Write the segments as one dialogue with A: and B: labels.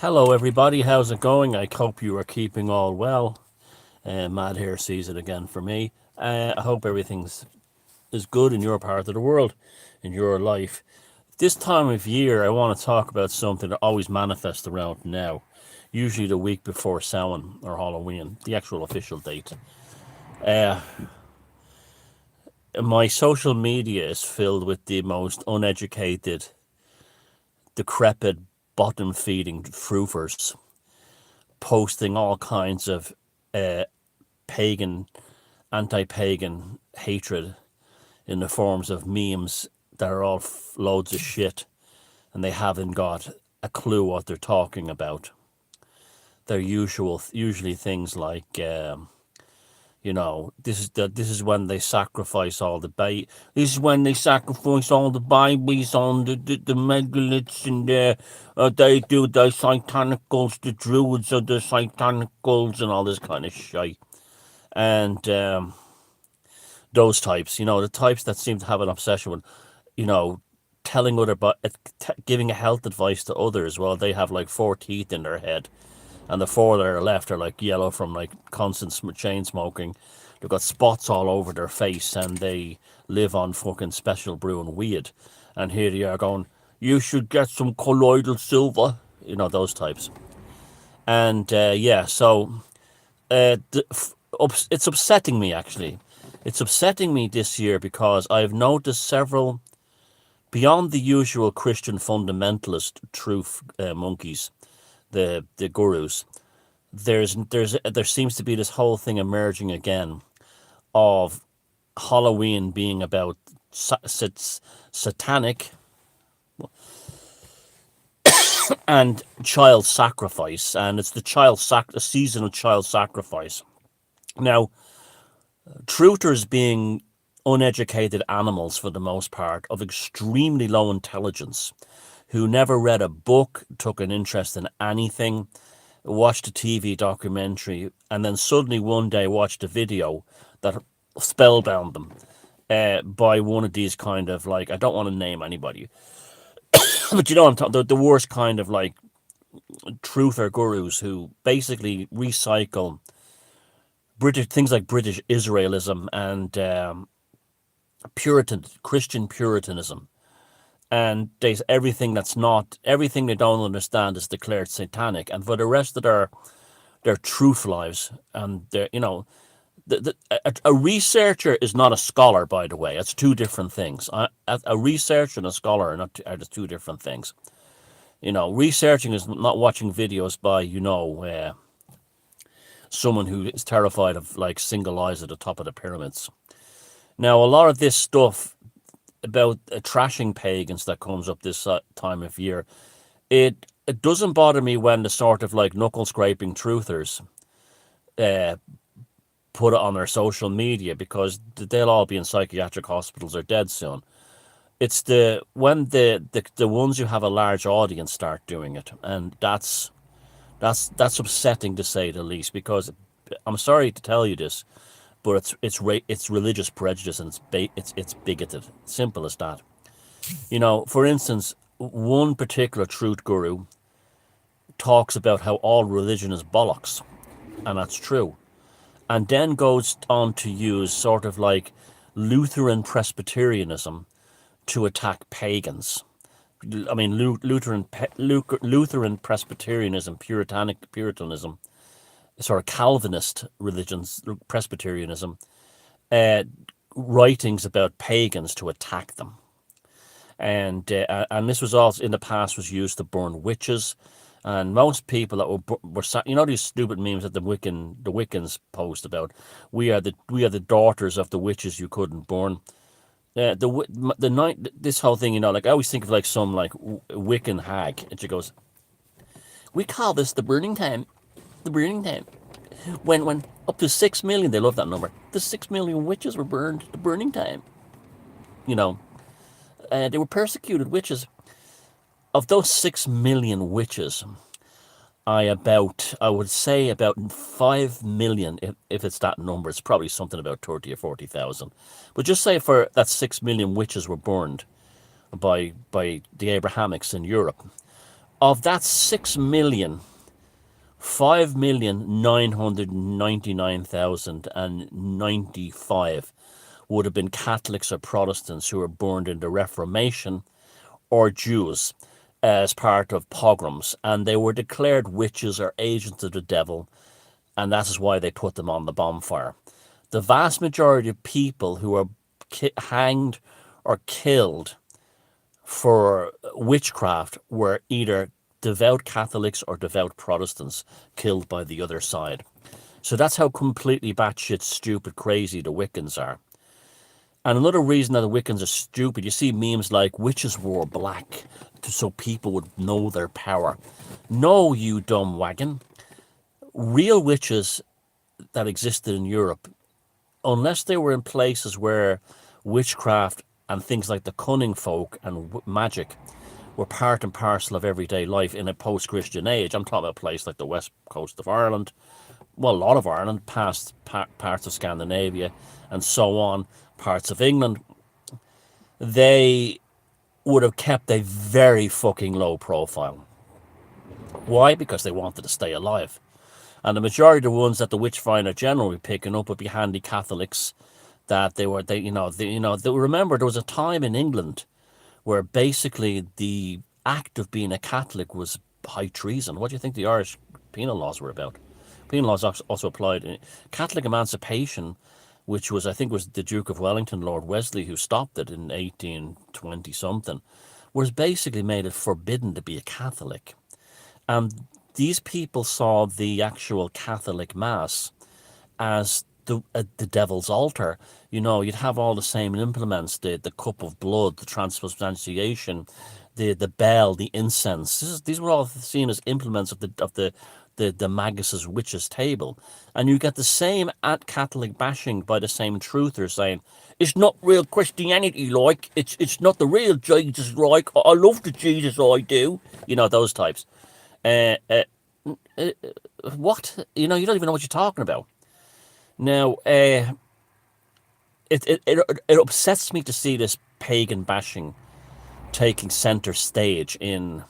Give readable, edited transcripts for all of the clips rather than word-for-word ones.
A: Hello, everybody. How's it going? I hope you are keeping all well. Mad here sees it again for me. I hope everything's is good in your part of the world, in your life. This time of year, I want to talk about something that always manifests around now, usually the week before Samhain or Halloween, the actual official date. Uh, my social media is filled with the most uneducated, decrepit, bottom-feeding froofers posting all kinds of uh, pagan, anti-pagan hatred in the forms of memes that are all loads of shit, and they haven't got a clue what they're talking about. They're usually things like, this is when they sacrifice all the This is when they sacrifice all the babies on the megaliths, and they do the satanicals, the druids are the satanicals, and all this kind of shit. And those types, the types that seem to have an obsession with, you know, telling giving a health advice to others while they have like four teeth in their head, and the four that are left are like yellow from like constant chain smoking. They've got spots all over their face, and they live on fucking special brew and weed. And here they are going, "You should get some colloidal silver," those types. And it's upsetting me actually. It's upsetting me this year because I've noticed several beyond the usual Christian fundamentalist truth monkeys, the gurus. There seems to be this whole thing emerging again of Halloween being about satanic and child sacrifice, and it's the season of child sacrifice. Now, truthers being uneducated animals for the most part, of extremely low intelligence, who never read a book, took an interest in anything, watched a TV documentary, and then suddenly one day watched a video that spellbound them by one of these kind of, like, I don't want to name anybody, but I'm talking the worst kind of like truther gurus who basically recycle British things like British Israelism and Christian Puritanism, and everything they don't understand is declared satanic, and for the rest of their truth lives, and a researcher is not a scholar, by the way. It's two different things. A researcher and a scholar are just two different things. Researching is not watching videos by someone who is terrified of like single eyes at the top of the pyramids. Now, a lot of this stuff about trashing pagans that comes up this time of year, it doesn't bother me when the sort of like knuckle scraping truthers put it on their social media, because they'll all be in psychiatric hospitals or dead soon. It's when the ones who have a large audience start doing it, and that's upsetting to say the least, because I'm sorry to tell you this, but it's religious prejudice, and it's bigoted. Simple as that. For instance, one particular truth guru talks about how all religion is bollocks, and that's true, and then goes on to use sort of like Lutheran Presbyterianism to attack pagans. I mean, Lutheran Presbyterianism, Puritanism, sort of Calvinist religions, Presbyterianism, writings about pagans to attack them. And this was also in the past was used to burn witches. And most people that were these stupid memes that the Wiccans post about, we are the daughters of the witches you couldn't burn. The night this whole thing, like I always think of like some like Wiccan hag, and she goes, "We call this the burning time, the burning time. When up to 6 million, they love that number. The 6 million witches were burned. The burning time. They were persecuted witches. Of those 6 million witches, I would say about 5 million, if it's that number. It's probably something about 30 or 40,000. But just say for that 6 million witches were burned by the Abrahamics in Europe. Of that 6 million, 5,999,095 would have been Catholics or Protestants who were burned in the Reformation, or Jews as part of pogroms, and they were declared witches or agents of the devil, and that is why they put them on the bonfire. The vast majority of people who were hanged or killed for witchcraft were either devout Catholics or devout Protestants killed by the other side. So that's how completely batshit stupid crazy the Wiccans are. And another reason that the Wiccans are stupid, you see memes like witches wore black so people would know their power. No, you dumb wagon. Real witches that existed in Europe, unless they were in places where witchcraft and things like the cunning folk and magic were part and parcel of everyday life in a post-Christian age. I'm talking about a place like the west coast of Ireland, well, a lot of Ireland, past parts of Scandinavia, and so on, parts of England. They would have kept a very fucking low profile. Why? Because they wanted to stay alive. And the majority of the ones that the Witchfinder General would be picking up would be handy Catholics that remember there was a time in England where basically the act of being a Catholic was high treason. What do you think the Irish penal laws were about? Penal laws also applied. Catholic emancipation, which was, I think, was the Duke of Wellington, Lord Wesley, who stopped it in 1820 something, was basically made it forbidden to be a Catholic. And these people saw the actual Catholic Mass as the devil's altar. You know, you'd have all the same implements, the cup of blood, the transubstantiation, the bell, the incense. These were all seen as implements of the Magus's witches' table. And you get the same Catholic bashing by the same truthers saying, it's not real Christianity, like, it's not the real Jesus, like, I love the Jesus, I do. You know, those types. What? You know, you don't even know what you're talking about. Now, it upsets me to see this pagan bashing taking center stage in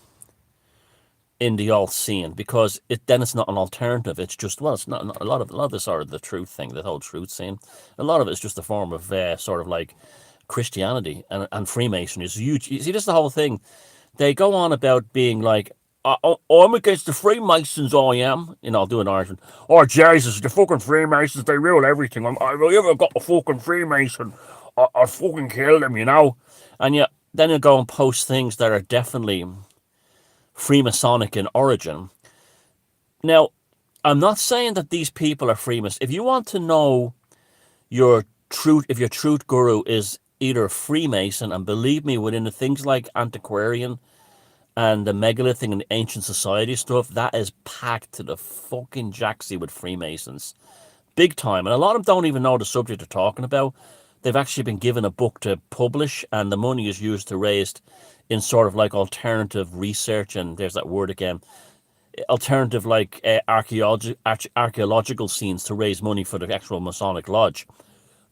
A: the alt scene, because then it's not an alternative. It's just, well, it's not a lot of this sort of the truth thing, the whole truth scene. A lot of it is just a form of sort of like Christianity and Freemasonry is huge. You see, this is the whole thing. They go on about being like, I'm against the Freemasons, I am. You know, I'll do an Irishman. Oh, Jesus, the fucking Freemasons, they rule everything. If I ever got a fucking Freemason, I'll fucking kill them, you know? And yeah, then you go and post things that are definitely Freemasonic in origin. Now, I'm not saying that these people are Freemasons. If you want to know if your truth guru is either Freemason, and believe me, within the things like antiquarian and the megalithic and the ancient society stuff, that is packed to the fucking jacksy with Freemasons. Big time. And a lot of them don't even know the subject they're talking about. They've actually been given a book to publish, and the money is used to raise in sort of like alternative research, and there's that word again, alternative like archaeological scenes to raise money for the actual Masonic Lodge.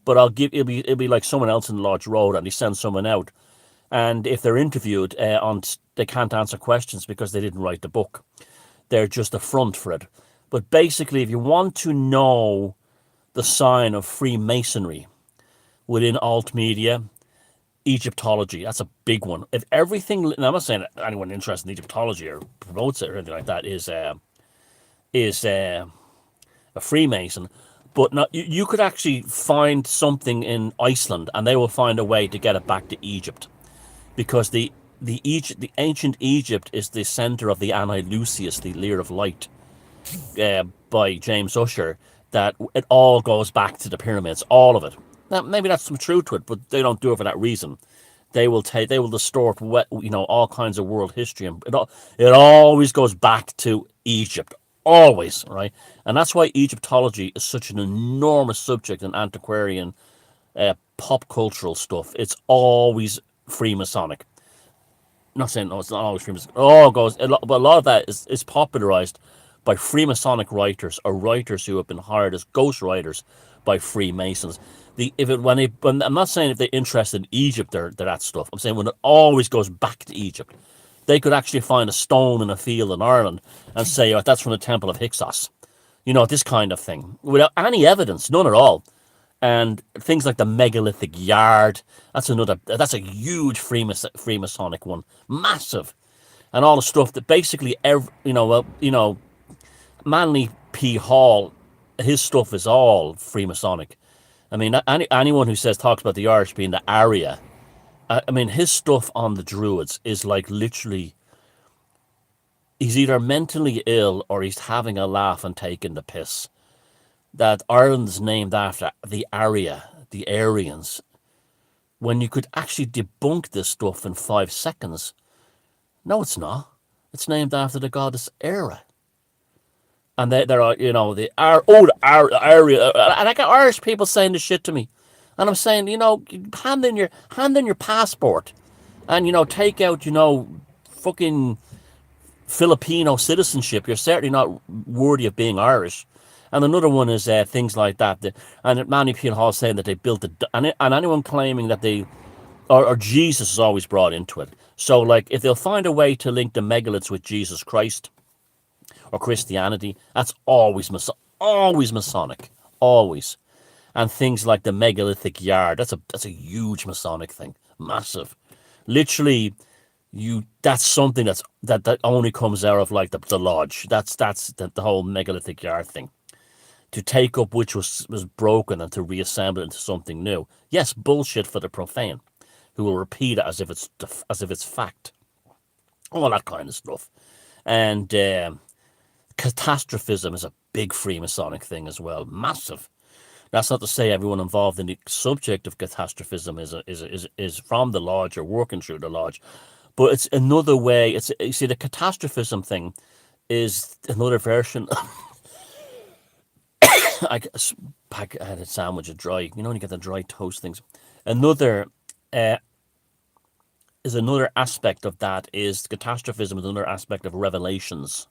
A: But it'll be like someone else in the Lodge Road, and they send someone out. And if they're interviewed, they can't answer questions because they didn't write the book. They're just a front for it. But basically, if you want to know the sign of Freemasonry within alt media, Egyptology, that's a big one. If everything, and I'm not saying anyone interested in Egyptology or promotes it or anything like that is a Freemason, but not, you could actually find something in Iceland and they will find a way to get it back to Egypt. Because the ancient Egypt is the center of the Anni Lucius, the Lyre of Light, by James Ussher, that it all goes back to the pyramids, all of it. Now, maybe that's some truth to it, but they don't do it for that reason. They will distort, all kinds of world history, and it always goes back to Egypt, always, right? And that's why Egyptology is such an enormous subject in antiquarian, pop cultural stuff. It's always Freemasonic. Not saying no, it's not always Freemasonic. But a lot of that is popularized by Freemasonic writers or writers who have been hired as ghostwriters by Freemasons. I'm not saying if they're interested in Egypt, they're that stuff. I'm saying when it always goes back to Egypt, They could actually find a stone in a field in Ireland and say, oh, that's from the Temple of Hyksos. You know, this kind of thing, without any evidence, none at all. And things like the megalithic yard, that's a huge Freemasonic one, massive. And all the stuff that basically, Manly P. Hall, his stuff is all Freemasonic. I mean, anyone who talks about the Irish being the Arya, I mean, his stuff on the Druids is like literally, he's either mentally ill or he's having a laugh and taking the piss. That Ireland's named after the Arya, the Aryans, when you could actually debunk this stuff in 5 seconds. No, it's not. It's named after the goddess Era. And they're Arya. And I got Irish people saying this shit to me. And I'm saying, hand in your passport and, take out, fucking Filipino citizenship. You're certainly not worthy of being Irish. And another one is things like that. And Manny P. Hall saying that they built and anyone claiming that they, or Jesus is always brought into it. So, like, if they'll find a way to link the megaliths with Jesus Christ or Christianity, that's always Masonic, always. And things like the megalithic yard, that's a huge Masonic thing, massive. Literally, that's something that only comes out of like the lodge. That's the whole megalithic yard thing. To take up which was broken and to reassemble it into something new. Yes, bullshit for the profane, who will repeat it as if it's fact. All that kind of stuff. And catastrophism is a big Freemasonic thing as well, massive. That's not to say everyone involved in the subject of catastrophism is from the lodge or working through the lodge, but it's another way. You see, the catastrophism thing is another version. I had a sandwich of dry. You know when you get the dry toast things. Another is another aspect of that is catastrophism is another aspect of revelations.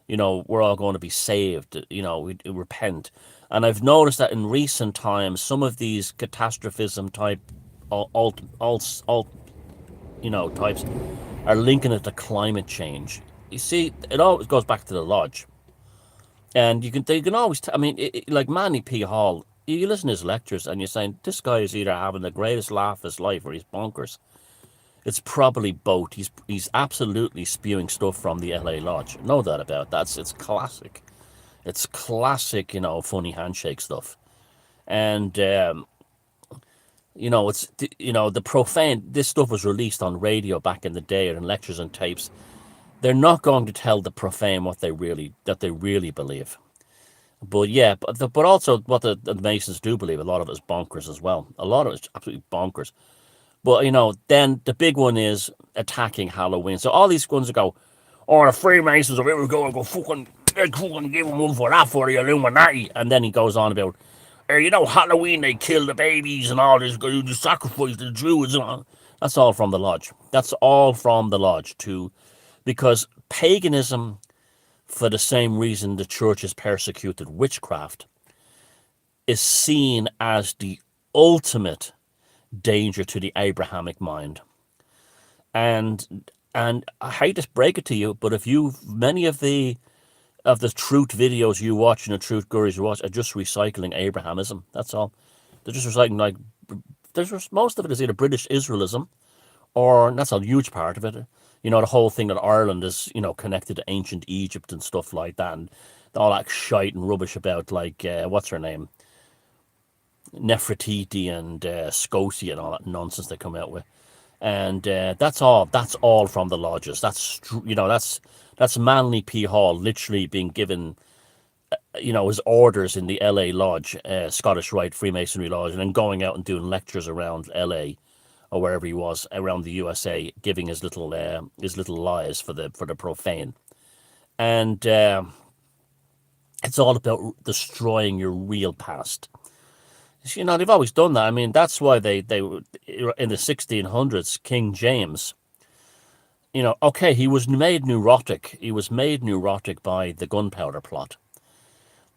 A: We're all going to be saved. We repent. And I've noticed that in recent times, some of these catastrophism type types are linking it to climate change. You see, it always goes back to the lodge. And they can always, like Manny P. Hall, you listen to his lectures and you're saying, this guy is either having the greatest laugh of his life or he's bonkers. It's probably both. He's absolutely spewing stuff from the LA Lodge. No doubt about that. It's classic. It's classic, funny handshake stuff. And, it's, the profane, this stuff was released on radio back in the day and in lectures and tapes. They're not going to tell the profane what they really believe. But yeah, but also what the Masons do believe, a lot of it is bonkers as well. A lot of it is absolutely bonkers. But, then the big one is attacking Halloween. So all these ones go, oh, the Freemasons are here we go fucking give them one for that for the Illuminati. And then he goes on about, Halloween, they kill the babies and all this, you sacrifice the Druids and all. That's all from the lodge. That's all from the lodge too. Because paganism, for the same reason the church has persecuted witchcraft, is seen as the ultimate danger to the Abrahamic mind. And I hate to break it to you, but many of the truth videos you watch and the truth gurus you watch are just recycling Abrahamism. That's all. They're just recycling most of it is either British Israelism, or that's a huge part of it. The whole thing that Ireland is, connected to ancient Egypt and stuff like that, and all that shite and rubbish about, like, what's her name? Nefertiti and Scotia and all that nonsense they come out with. And that's all from the lodges. That's Manly P. Hall literally being given, his orders in the LA Lodge, Scottish Rite Freemasonry Lodge, and then going out and doing lectures around LA or wherever he was around the USA, giving his little lies for the profane. And it's all about destroying your real past. They've always done that. I mean, that's why they in the 1600s, King James, okay, he was made neurotic. He was made neurotic by the gunpowder plot.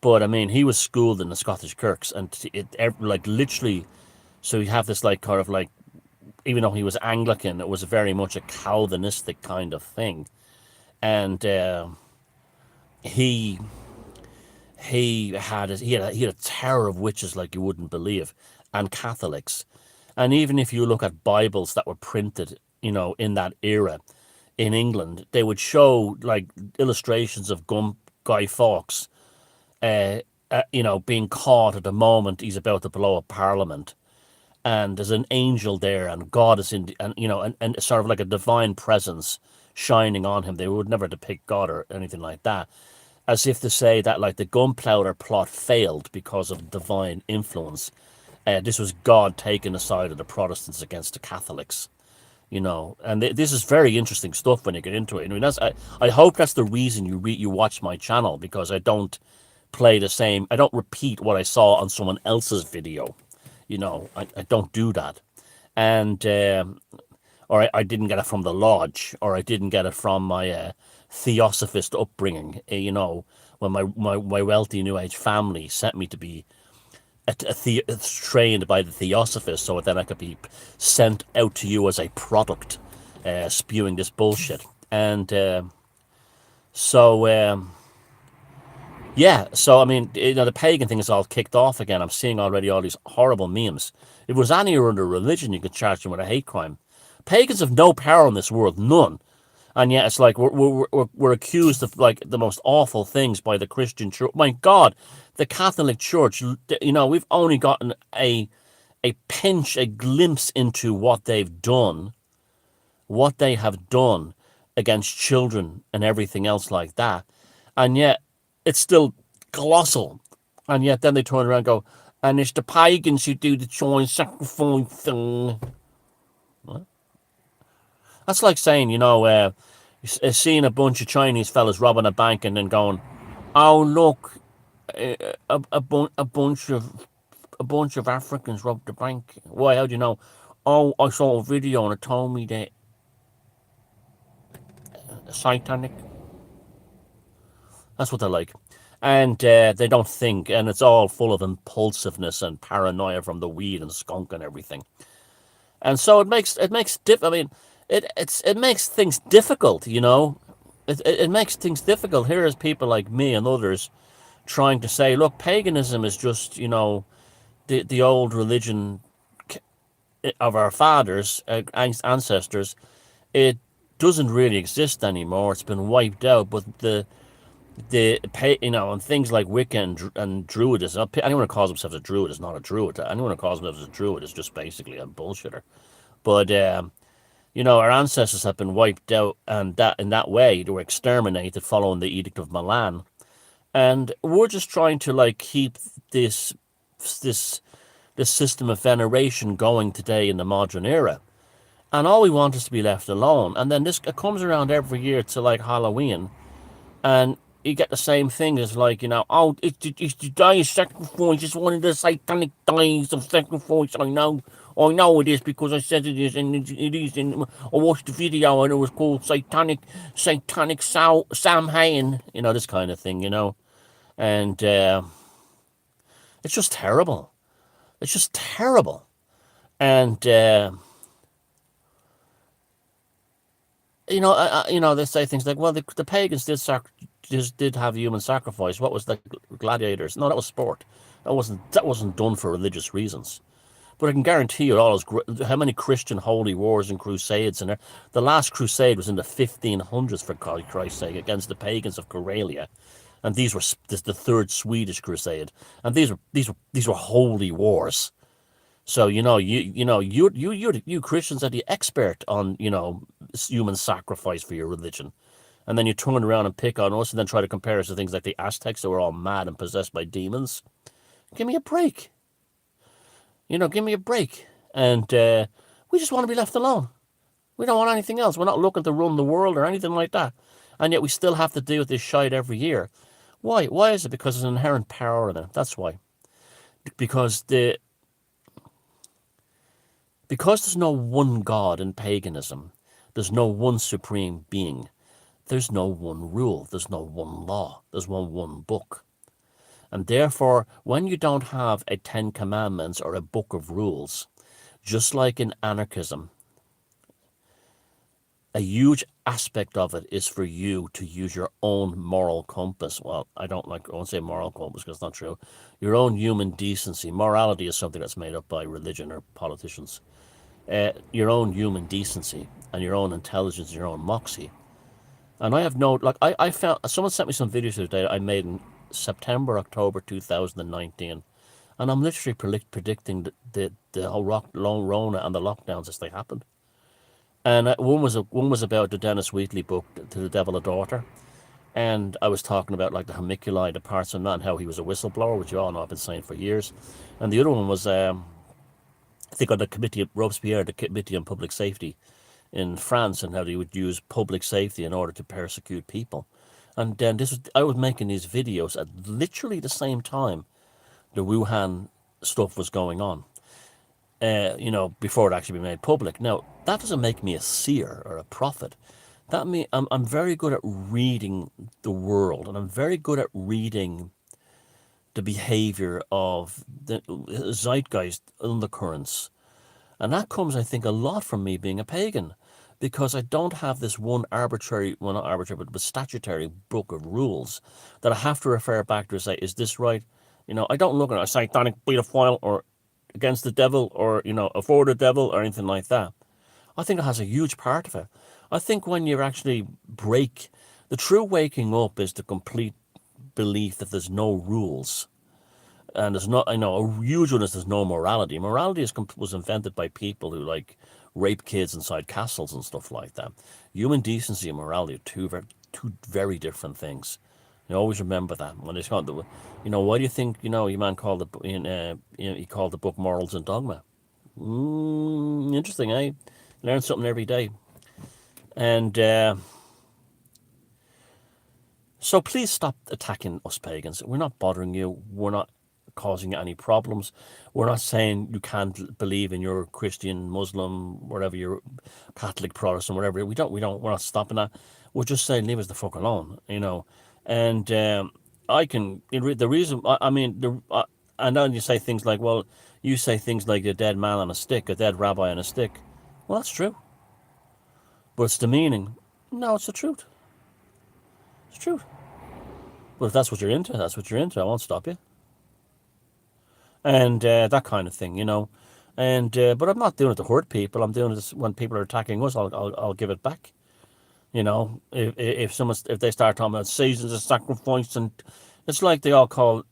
A: But, I mean, he was schooled in the Scottish kirks, and literally, so you have this, like, kind of, like, even though he was Anglican, it was very much a Calvinistic kind of thing. And he he had a terror of witches like you wouldn't believe, and Catholics. And even if you look at Bibles that were printed, in that era in England, they would show like illustrations of Guy Fawkes, being caught at the moment he's about to blow up Parliament, and there's an angel there, and God is and sort of like a divine presence shining on him. They would never depict God or anything like that, as if to say that like the gunpowder plot failed because of divine influence. This was God taking the side of the Protestants against the Catholics. And this is very interesting stuff when you get into it. I mean, I hope that's the reason you watch my channel, because I don't I don't repeat what I saw on someone else's video. I don't do that. And or I didn't get it from the lodge, or I didn't get it from my theosophist upbringing. When my wealthy New Age family sent me to be trained by the theosophist, so then I could be sent out to you as a product, spewing this bullshit. And yeah, so I mean, the pagan thing is all kicked off again. I'm seeing already all these horrible memes. If it was any other religion, you could charge them with a hate crime. Pagans have no power in this world, none. And yet it's like we're accused of like the most awful things by the Christian church. My God, the Catholic Church, we've only gotten a glimpse into what they've done, what they have done against children and everything else like that. And yet it's still colossal. And yet then they turn around and go, and it's the pagans who do the child sacrifice thing. What? That's like saying, seeing a bunch of Chinese fellas robbing a bank and then going, "Oh look, a bunch of Africans robbed the bank." Why? How do you know? Oh, I saw a video and it told me that saytanik. That's what they're like, and they don't think, and it's all full of impulsiveness and paranoia from the weed and skunk and everything. And so it makes it makes things difficult, It makes things difficult. Here is people like me and others trying to say, look, paganism is just, the old religion of our fathers, ancestors. It doesn't really exist anymore. It's been wiped out. But and things like Wicca and Druidism. Anyone who calls themselves a Druid is not a Druid. Anyone who calls themselves a Druid is just basically a bullshitter. But our ancestors have been wiped out, and that in that way they were exterminated following the Edict of Milan. And we're just trying to like keep this system of veneration going today in the modern era. And all we want is to be left alone. And then it comes around every year to like Halloween, and you get the same thing as like, oh, it's the day of sacrifice. It's one of the satanic days of sacrifice. I know it is because I said it is, and it is. And I watched the video, and it was called Satanic Samhain. This kind of thing. And it's just terrible. It's just terrible. And they say things like, well, the pagans did have human sacrifice. What was the gladiators? No, that was sport. That wasn't done for religious reasons. But I can guarantee you, how many Christian holy wars and crusades, and the last crusade was in the 1500s, for Christ's sake, against the pagans of Karelia, and these were the third Swedish crusade, and these were holy wars. So you Christians are the expert on human sacrifice for your religion, and then you turn around and pick on us, and then try to compare us to things like the Aztecs that were all mad and possessed by demons. Give me a break. Give me a break. And we just want to be left alone. We don't want anything else. We're not looking to run the world or anything like that. And yet we still have to deal with this shite every year. Why? Why is it? Because there's an inherent power in it. That's why. Because there's no one God in paganism. There's no one supreme being. There's no one rule. There's no one law. There's one book. And therefore, when you don't have a 10 Commandments or a book of rules, Just like in anarchism, a huge aspect of it is for you to use your own moral compass. Well, I won't say moral compass because it's not true. Your own human decency. Morality is something that's made up by religion or politicians. Your own human decency and your own intelligence and your own moxie. And I have no, like, I found, someone sent me some videos today I made in September, October 2019. And I'm literally predicting the whole Rona and the lockdowns as they happened. And one was about the Dennis Wheatley book, To the Devil a Daughter. And I was talking about like the homunculi, the parts of man, how he was a whistleblower, which you all know I've been saying for years. And the other one was, I think, on the committee of Robespierre, the Committee on Public Safety in France, and how they would use public safety in order to persecute people. And then I was making these videos at literally the same time the Wuhan stuff was going on. Before it actually be made public. Now, that doesn't make me a seer or a prophet. I'm very good at reading the world, and I'm very good at reading the behavior of the zeitgeist undercurrents. And that comes, I think, a lot from me being a pagan, because I don't have this one arbitrary, well, not arbitrary, but statutory book of rules that I have to refer back to and say, is this right? I don't look at a satanic pedophile or against the devil or, for the devil or anything like that. I think it has a huge part of it. I think when you actually the true waking up is the complete belief that there's no rules. And there's not, I know, a huge one is there's no morality. Morality was invented by people who like rape kids inside castles and stuff like that. Human decency and morality are two very different things. You always remember that when it's called the, why do you think your man called he called the book Morals and Dogma? Interesting, eh? Learn something every day, and so please stop attacking us pagans. We're not bothering you. We're not causing you any problems. We're not saying you can't believe in your Christian, Muslim, whatever, your Catholic, Protestant, whatever. We're not stopping that. We're just saying leave us the fuck alone, And the reason, and then you say things like, well, you say things like a dead man on a stick, a dead rabbi on a stick. Well, that's true. But it's the meaning. No, it's the truth. It's the truth. But if that's what you're into, that's what you're into. I won't stop you. And that kind of thing, And but I'm not doing it to hurt people. I'm doing it when people are attacking us. I'll give it back. If they start talking about seasons of sacrifice, and it's like they all call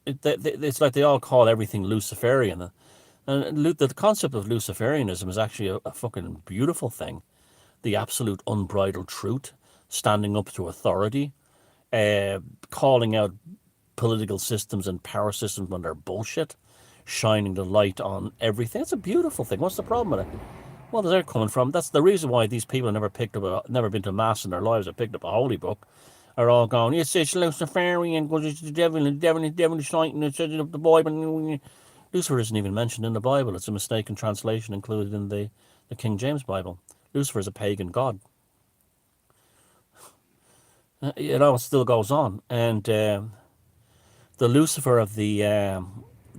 A: everything Luciferian. And the concept of Luciferianism is actually a fucking beautiful thing. The absolute unbridled truth, standing up to authority, calling out political systems and power systems when they're bullshit, shining the light on everything. It's a beautiful thing. What's the problem with it? Well, they're coming from. That's the reason why these people have never been to mass in their lives, or picked up a holy book, are all going, it's Luciferian because it's the devil, and the devil is Satan, it says it up the Bible. Lucifer isn't even mentioned in the Bible. It's a mistaken translation included in the King James Bible. Lucifer is a pagan god. It still goes on. And the Lucifer of the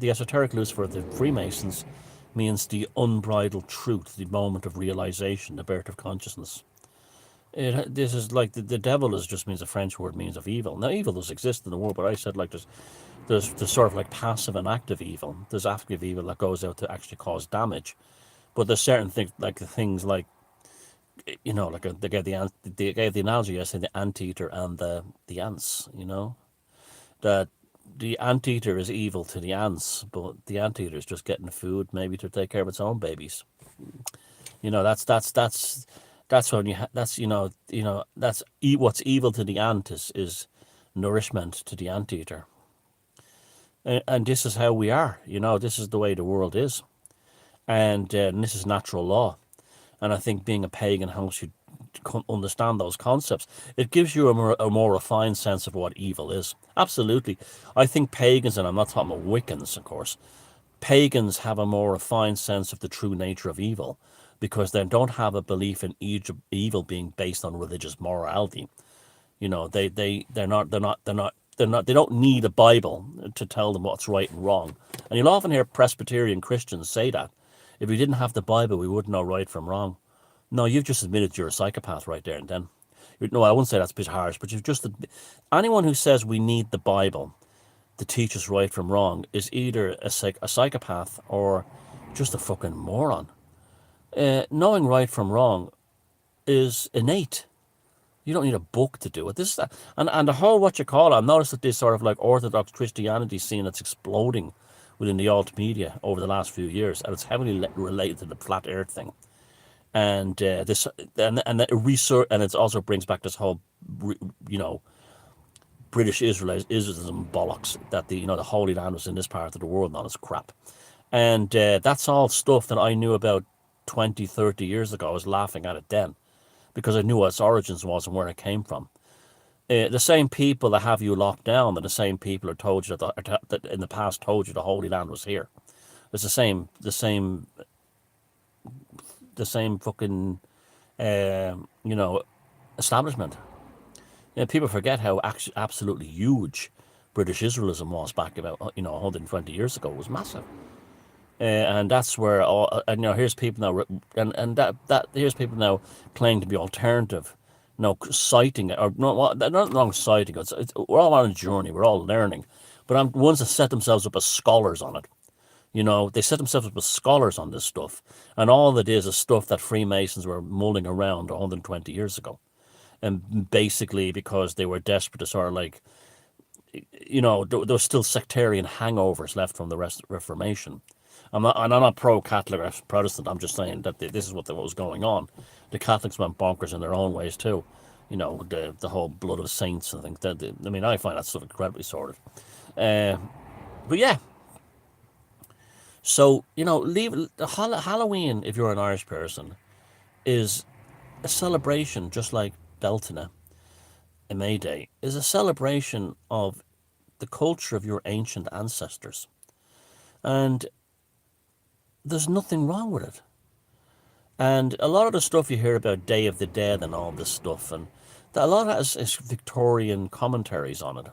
A: esoteric Lucifer of the Freemasons means the unbridled truth, the moment of realization, the birth of consciousness. This is like the devil just means a French word, means of evil. Now, evil does exist in the world, but I said like there's sort of like passive and active evil. There's active evil that goes out to actually cause damage, but there's certain things like they gave the analogy, I say, the anteater and the ants. That the anteater is evil to the ants, but the anteater is just getting food maybe to take care of its own babies. That's when what's evil to the ant is nourishment to the anteater. And this is how we are. This is the way the world is, and this is natural law. And I think being a pagan helps you understand those concepts. It gives you a more refined sense of what evil is. Absolutely. I think pagans, and I'm not talking about Wiccans, of course, pagans have a more refined sense of the true nature of evil, because they don't have a belief in evil being based on religious morality. They don't need a Bible to tell them what's right and wrong. And you'll often hear Presbyterian Christians say that. If we didn't have the Bible, we wouldn't know right from wrong. No, you've just admitted you're a psychopath right there and then. No, I wouldn't say that's a bit harsh, but you've just... Anyone who says we need the Bible to teach us right from wrong is either a psychopath or just a fucking moron. Knowing right from wrong is innate. You don't need a book to do it. This is that, and the whole what you call it. I've noticed that this sort of like Orthodox Christianity scene that's exploding within the alt media over the last few years, and it's heavily related to the flat Earth thing. And this and the research, and it also brings back this whole, you know, British Israelism bollocks that the Holy Land was in this part of the world and all this crap. And that's all stuff that I knew about 20, 30 years ago. I was laughing at it then because I knew what its origins was and where it came from. The same people that have you locked down are the same people who told you that in the past told you the Holy Land was here. It's the same fucking, establishment. People forget how absolutely huge British Israelism was back about 120 years ago. It was massive. And that's where here's people now, here's people now claiming to be alternative, citing it, or not long citing it. We're all on a journey. We're all learning, but I'm ones that set themselves up as scholars on it. They set themselves up as scholars on this stuff, and all it is stuff that Freemasons were mulling around 120 years ago, and basically because they were desperate to sort of like, there was still sectarian hangovers left from the Reformation. I'm not pro-Catholic or Protestant. I'm just saying that this is what was going on. The Catholics went bonkers in their own ways too. The whole blood of saints and things. I find that stuff incredibly sordid. But yeah. So Halloween, if you're an Irish person, is a celebration, just like Beltane and May Day, is a celebration of the culture of your ancient ancestors, and there's nothing wrong with it. And a lot of the stuff you hear about Day of the Dead and all this stuff, and a lot of that is Victorian commentaries on it.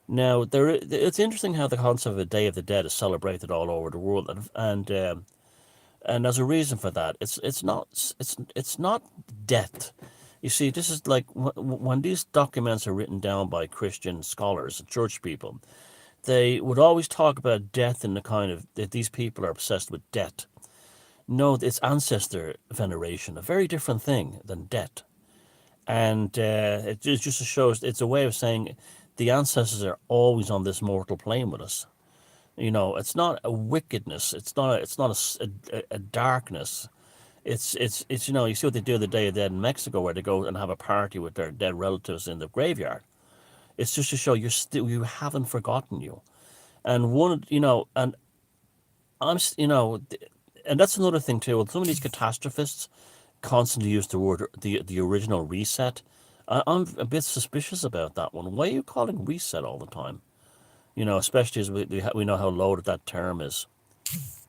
A: Now, it's interesting how the concept of a Day of the Dead is celebrated all over the world, and there's a reason for that. It's not death. You see, this is like when these documents are written down by Christian scholars, church people, they would always talk about death in the kind of that these people are obsessed with death. No, it's ancestor veneration, a very different thing than death. And it just shows it's a way of saying the ancestors are always on this mortal plane with us. It's not a wickedness. It's not a darkness. It's you see what they do the Day of the Dead in Mexico, where they go and have a party with their dead relatives in the graveyard. It's just to show you haven't forgotten you. And and and that's another thing too. Some of these catastrophists constantly use the word the original reset. I'm a bit suspicious about that one. Why are you calling reset all the time? Especially as we know how loaded that term is.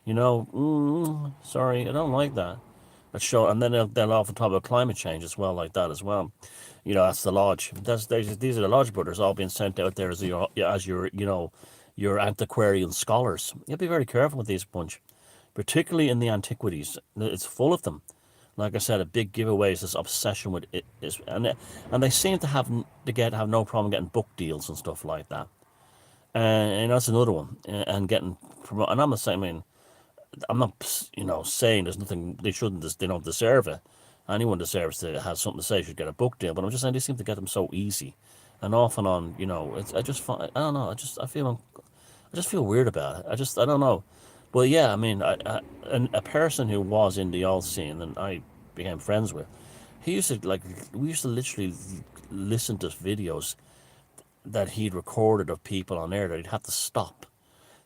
A: Sorry, I don't like that. And then they'll often talk about climate change as well, like that as well. That's the lodge. These are the lodge brothers all being sent out there as your antiquarian scholars. You have to be very careful with these bunch, particularly in the antiquities. It's full of them. Like I said, a big giveaway is this obsession with it and they seem to have no problem getting book deals and stuff like that. And that's another one. And getting promoted. And I'm not saying, I'm not, saying there's nothing they don't deserve it. Anyone deserves to have something to say should get a book deal. But I'm just saying they seem to get them so easy, and off and on. I just find, I don't know. I just feel weird about it. I don't know. Well, yeah. A person who was in the alt scene and I became friends with, we used to literally listen to videos that he'd recorded of people on air that he'd have to stop,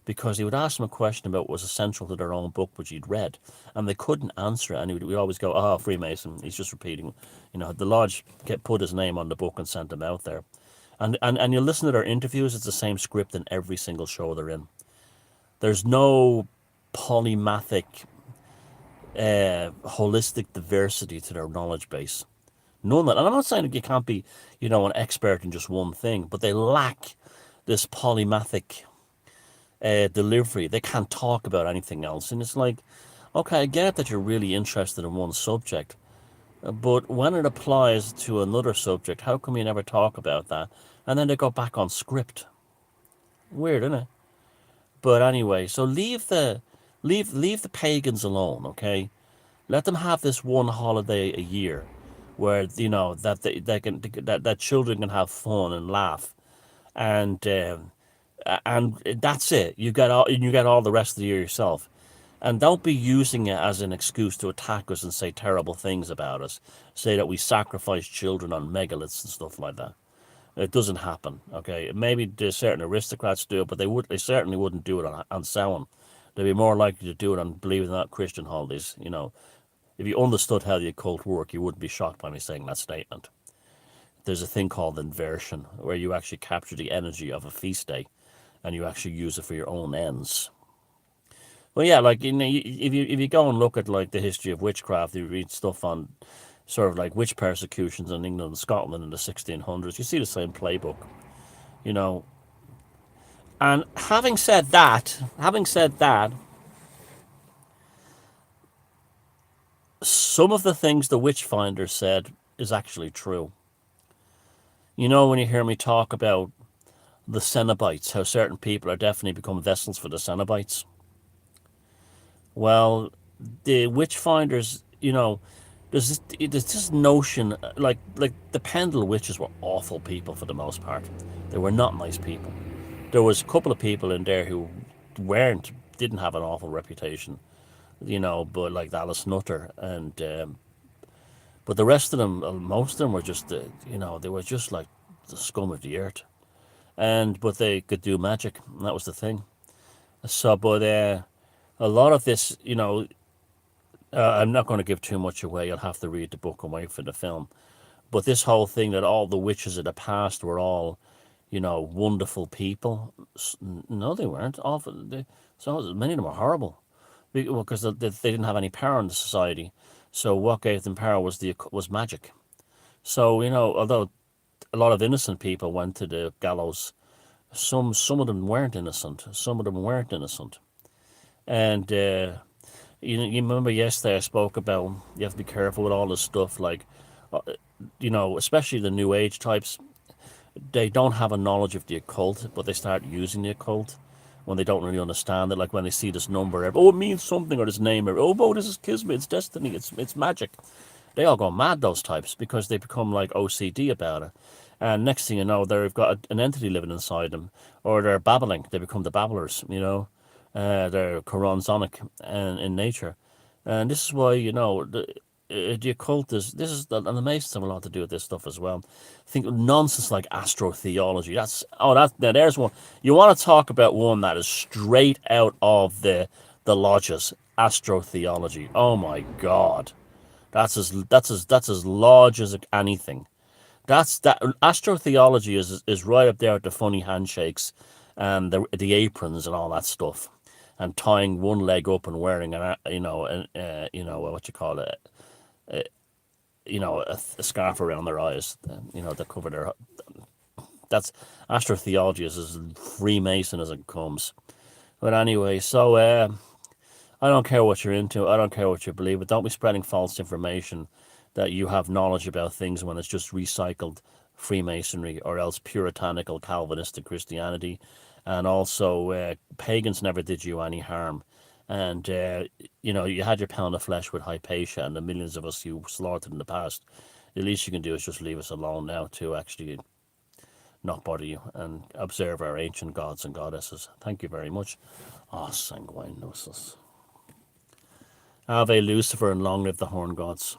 A: because he would ask them a question about what was essential to their own book, which he'd read, and they couldn't answer it. And we'd always go, "Oh, Freemason, he's just repeating." The lodge put his name on the book and sent him out there. And you listen to their interviews, it's the same script in every single show they're in. There's no polymathic, holistic diversity to their knowledge base. None of that. And I'm not saying that you can't be, an expert in just one thing, but they lack this polymathic delivery. They can't talk about anything else. And it's like, Okay, I get that you're really interested in one subject, but when it applies to another subject, how come you never talk about that? And then they go back on script. Weird, isn't it? But anyway, so leave the pagans alone, okay? Let them have this one holiday a year, where that they can that children can have fun and laugh, and and that's it. You get all the rest of the year yourself, and don't be using it as an excuse to attack us and say terrible things about us. Say that we sacrifice children on megaliths and stuff like that. It doesn't happen. Okay, maybe there's certain aristocrats do it, but they certainly wouldn't do it on Samhain. They'd be more likely to do it on, believe it or not, Christian holidays. If you understood how the occult work, you wouldn't be shocked by me saying that statement. There's a thing called inversion, where you actually capture the energy of a feast day, and you actually use it for your own ends. Well, yeah, like if you go and look at like the history of witchcraft, you read stuff on sort of like witch persecutions in England and Scotland in the 1600s. You see the same playbook, you know. And having said that, some of the things the witchfinder said is actually true. When you hear me talk about the Cenobites, how certain people are definitely become vessels for the Cenobites. Well, the witchfinders, there's this notion like the Pendle witches were awful people for the most part. They were not nice people. There was a couple of people in there who didn't have an awful reputation, but like Alice Nutter and but the rest of them, most of them were just they were just like the scum of the earth, but they could do magic, and that was the thing. So, but a lot of this, I'm not going to give too much away. You'll have to read the book and wait for the film. But this whole thing that all the witches of the past were all, wonderful people. No, they weren't. So many of them were horrible because they didn't have any power in the society. So what gave them power was magic. So although a lot of innocent people went to the gallows, some of them weren't innocent. Some of them weren't innocent, and you remember yesterday I spoke about you have to be careful with all this stuff, like uh, especially the New Age types. They don't have a knowledge of the occult, but they start using the occult when they don't really understand it. Like when they see this number, it means something, or this name, this is kismet, it's destiny, it's magic. They all go mad, those types, because they become like OCD about it. And next thing you know, they've got an entity living inside them, or they're babbling. They become the babblers, they're Coronsonic and in nature. And this is why, the occult and the Masons have a lot to do with this stuff as well. Think nonsense like astrotheology. Now there's one. You want to talk about one that is straight out of the lodges. Astrotheology. Oh my God. That's as large as anything. That astrotheology is right up there with the funny handshakes and the aprons and all that stuff, and tying one leg up and wearing what you call it, a scarf around their eyes, to cover their. That's astrotheology is as Freemason as it comes. But anyway, so I don't care what you're into. I don't care what you believe, but don't be spreading false information that you have knowledge about things when it's just recycled Freemasonry or else puritanical Calvinistic Christianity. And also, pagans never did you any harm. And, you had your pound of flesh with Hypatia and the millions of us you slaughtered in the past. The least you can do is just leave us alone now to actually not bother you and observe our ancient gods and goddesses. Thank you very much. Sanguinosus. Ave Lucifer and long live the horn gods.